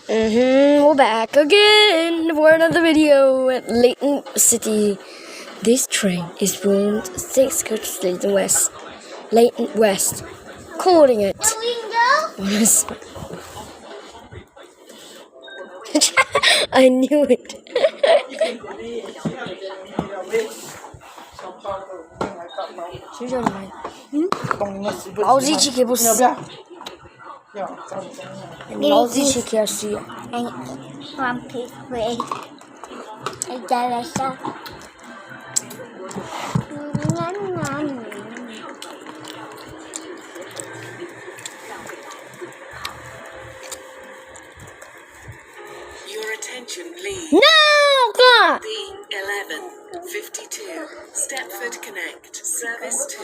We're back again for another video at Leighton City. This train is from 6 coaches Leighton West, calling it. I knew it. 老子去给不死，老子去给死。One piece free. I got a shot. Your attention, please. No, God. V1.10.3 Stepford Connect service to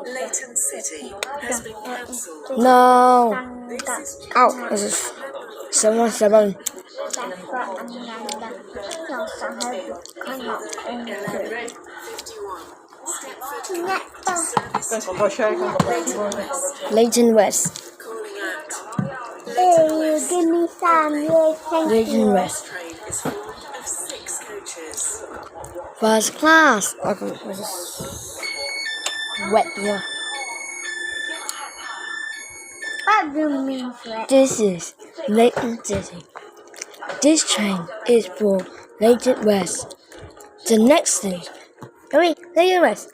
Leighton City has been cancelled. No. This is Oh, this is 717. 11:51. Stepford Connect service to Leighton West. calling out. Hey, give me some. Leighton West. Train is full of 6 coaches. First class. Okay, this is wet here. What do you mean, Fred? This is Leighton City. This train is for Leighton West. The next station. Leighton West.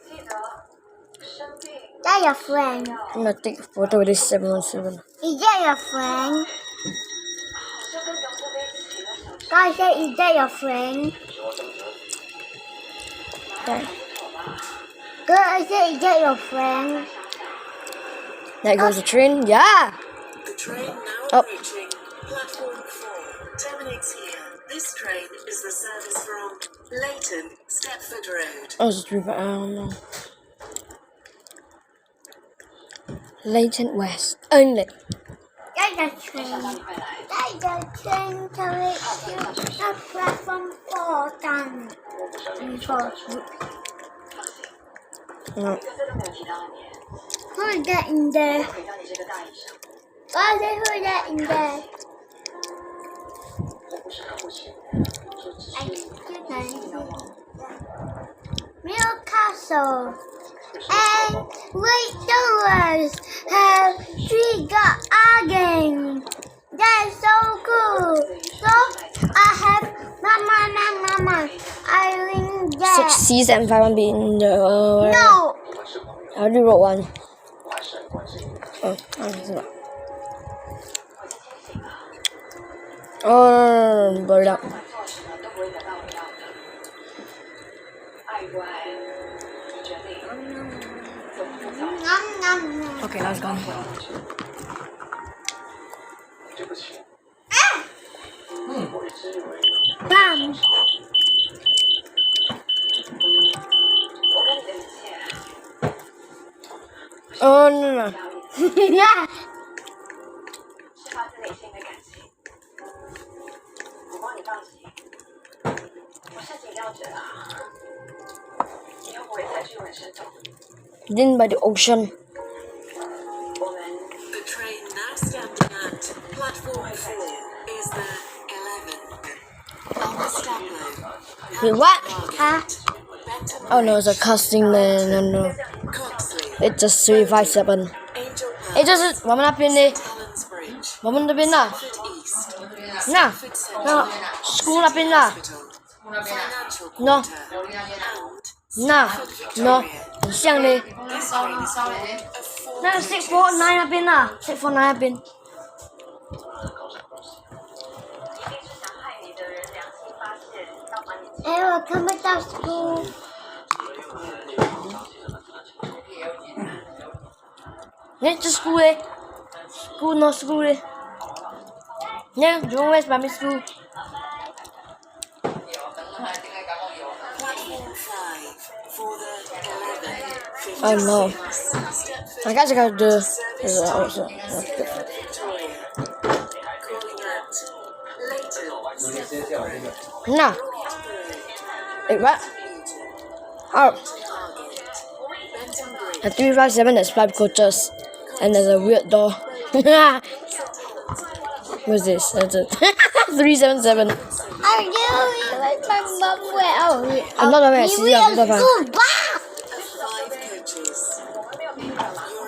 Is that your friend? I'm gonna take a photo with this 717. Is that your friend? Guys, is that your friend? Okay. Girl, I said, is that your friend? There goes the train. Yeah. The train now Oh. approaching platform 4 terminates here. This train is the service from Leighton, Stepford Road. I was just reading. I don't know. Leighton West only. That's the train. That's the train to reach the platform 4 done. No. Who is that in there? Why is who is that in there? Real castle. And great doors have 3 got again. That's so cool. So I have mama. I ring that. 6 C's and 5 1 B in the. No. I already wrote one. Oh, this is oh, blur it up. Okay, that's gone. Bam. Oh no. Yeah. Then by the ocean. The train now standing at platform 4 is the 11. On the stop line. Wait, what? Benton Oh no, it's a casting man. No. Coxley, It's just 357. Angel 哎，这是我们那边的， Talons Bridge, 我们那边的， East, 那 Stepford Central, 那 school 那边的， Hospital, Financial No. Quarter, and 那很像的。 this train is full of 4那 649那边的，649那边。哎，我看不到书。哎，这 school 嘞，school no school 嘞。Yeah, Jurong West Primary School. platform 5 for the 11. Oh no. I guess I gotta do Service this to also. Stepford Victoria, calling at Leighton, Stepford Road. Nah. Wait, what? Oh, Benton Bridge, at 357 there's 5 coaches. And there's a weird door. What's this? That's it. 377. Are you with my mom? Well, I'm not aware. See, I'm not aware. Of 5 coaches. Your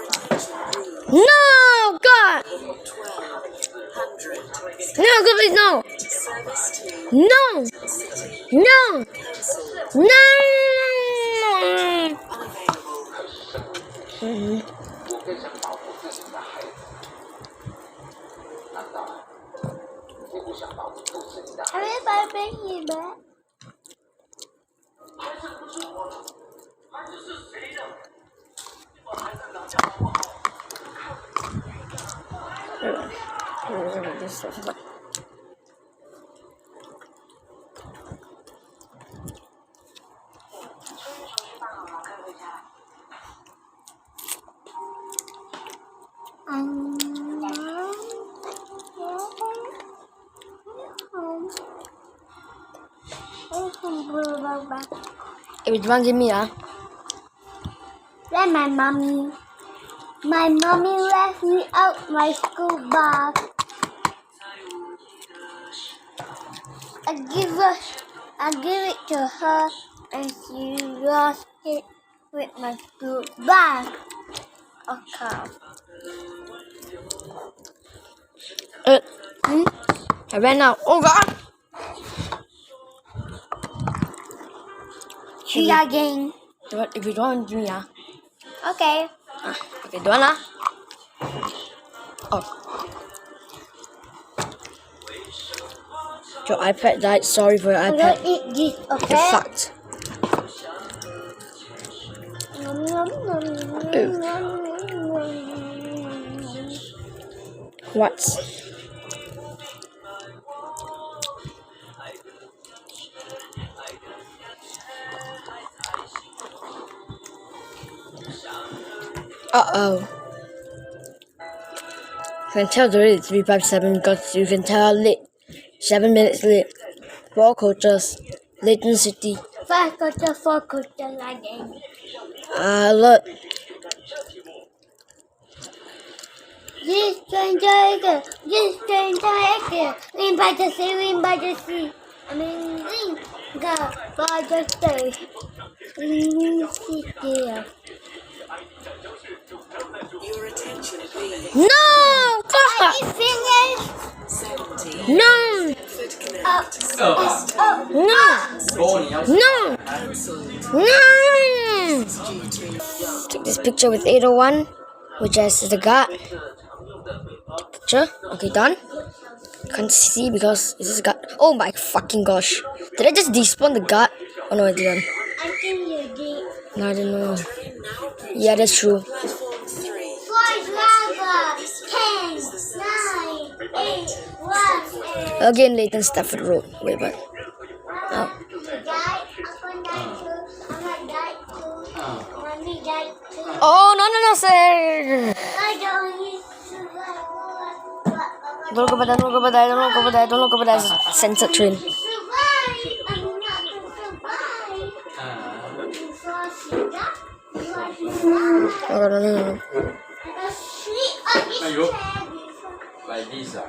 attention please. No, God. 1200. No, God, please, no. Service to No. City. No. Cancel. No. Unavailable. Everybody bring you back. Hey, which one give me, ah? Then my mommy left me out my school bag. I give it to her, and she lost it with my school bag. Okay. I ran out. Oh, God. See you again. If you don't give me, ah. Okay. Okay, don't, ah. Oh. Your iPad died. Sorry for your I'm iPad. gonna eat this, You're okay? fucked. What? Uh-oh. You can tell the rate is 357 because you can tell late. 7 minutes late. 4 coaches. Leighton City. 5 quarter, 4 quarter again. Look. This stranger, win by the sea, win by the sea. I mean, win by the sea. Your attention please. No! I God! finished. 70. No! Bedford Connect. No! No! Cancelled. No! Due to Take this picture with 801, which has the guard. Picture. Okay, done. Can't see because this is guard. Oh my fucking gosh. Did I just despawn the guard? Oh no, I didn't. I think you did. No, I didn't know. train now approaching Yeah, that's true. platform 3. 5 lava, 10, 9, 8, 1, Again, Leighton Stafford Road. Wait, but. Oh. Oh, no, sir. Don't look over there, don't look over there, don't look over there, don't look over there. It's a censored train. Oh, no. Like this, huh?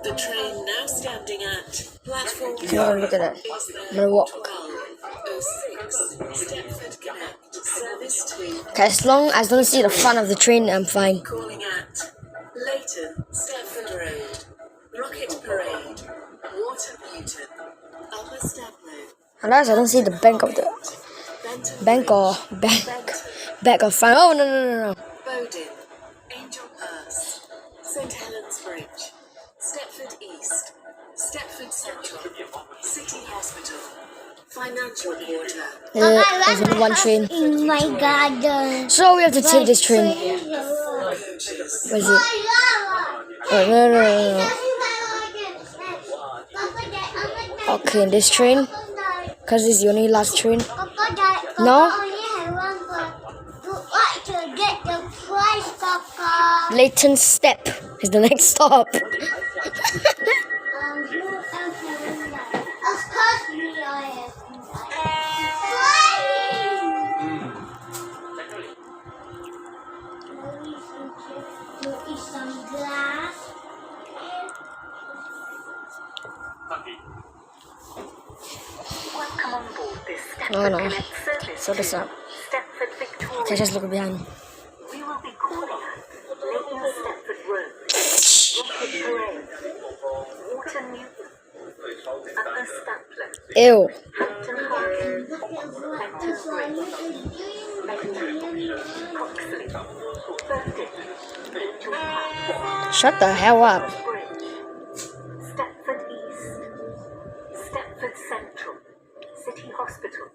The train now standing at platform 4. Oh, look at that. I'm gonna walk. 1206 Stepford Connect. Service to Okay, as long as I don't see the front of the train, I'm fine. calling at Leighton, Stepford Road, Rocket Parade, Waterbuton, Upper Steplow, Unless I don't see the bank of the Benton bank or Bridge, back of front. Oh, no. Bowden, Angel Pass, St Helens Bridge, Stepford East, Stepford Central, City Hospital, Financial Quarter. There's only one train. In my garden. So we have to take this train. Coaches. Where is it? Oh, no. Okay, this train. Because this is the only last train. No? Leighton Step is the next stop. Of course we are. Oh no. Connect service So this to up. Stepford Victoria. Okay, just look behind. We will be calling at Leighton Stepford Road, Rocket Parade, Water Newton, Upper Stapler, Ew. Hampton Harkin, Benton Bridge, Benton, Coxley, Burton, Angel Park, Shut the hell up. Bridge, Stepford East, Stepford Central, City Hospital,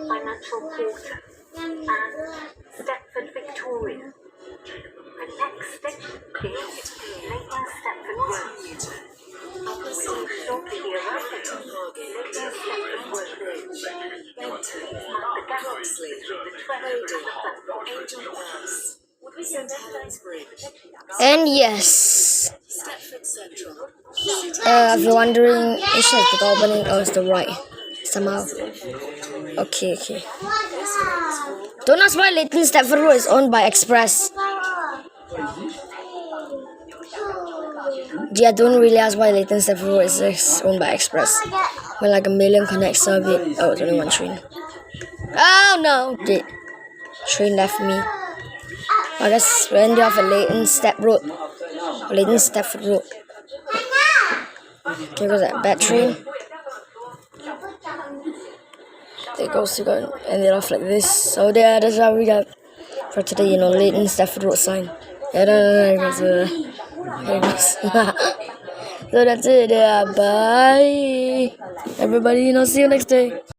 Financial Quarter, and Stepford Victoria. The next station is Leighton Stepford Road. Upper shortly arriving Leighton Stepford Road. The gap between the train and the platform. Angel Pass, St Helens Bridge, And yes. Stepford Central. If you're wondering, it should be opening. Oh, it's the right. Somehow. Okay. Don't ask why Leighton Stepford Road is owned by Express. Yeah, don't really ask why Leighton Stepford Road is owned by Express. When like a million connects of it. Oh, it's only one train. Oh no! The train left me. I guess we ended off at Leighton Stepford Road. Leighton Stepford Road. There goes that bad train. There goes to go ended off like this. So there, that's how we got for today. You know, Leighton Stepford Road sign. Yeah, there goes. There goes. So that's it. Bye, everybody. See you next day.